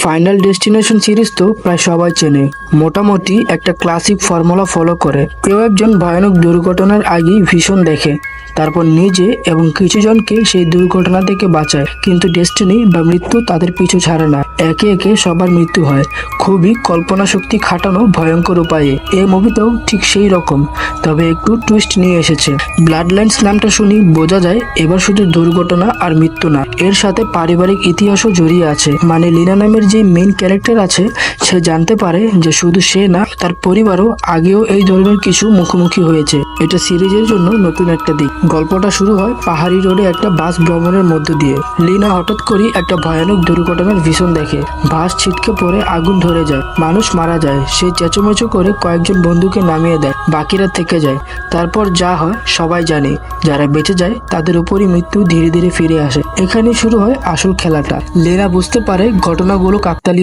Final destination series তো প্রায় সবাই চেনে। মোটামুটি একটা ক্লাসিক ফর্মুলা ফলো করে। কেউ একজন ভয়ানক দুর্ঘটনার আগেই ভীষণ দেখে, তারপর নিজে এবং কিছু জনকে সেই দুর্ঘটনা থেকে বাঁচায়। কিন্তু ডেস্টিনি বা মৃত্যু তাদের পিছু ছাড়ে না, একে একে সবার মৃত্যু হয় খুবই কল্পনা শক্তি খাটানো ভয়ঙ্কর উপায়ে। এই মুভিতেও ঠিক সেই রকম, তবে একটু টুইস্ট নিয়ে এসেছে। ব্লাড লাইন্স নামটা শুনি বোঝা যায় এবার শুধু দুর্ঘটনা আর মৃত্যু না, এর সাথে পারিবারিক ইতিহাসও জড়িয়ে আছে। মানে লিনা নামের যে মেইন ক্যারেক্টার আছে, সে জানতে পারে যে শুধু সে না, তার পরিবারও আগেও এই ধরনের কিছু মুখোমুখি হয়েছে। এটা সিরিজের জন্য নতুন একটা দিক। গল্পটা শুরু হয় পাহাড়ি রোডে একটা বাস ভ্রমণের মধ্য দিয়ে। লিনা হঠাৎ করে একটা ভয়ানক দুর্ঘটনার ভীষণ দেখে। বাস ছিটকে পড়ে আগুন ধরে যায়, মানুষ মারা যায়। সে চেঁচোমেচো করে কয়েকজন বন্ধুকে নামিয়ে দেয়, বাকিরা থেকে যায়। তারপর যা হয় সবাই জানে, যারা বেঁচে যায় তাদের উপরই মৃত্যু ধীরে ধীরে ফিরে আসে। এখানে শুরু হয় আসল খেলাটা। লিনা বুঝতে পারে ঘটনাগুলো কাকতালীয়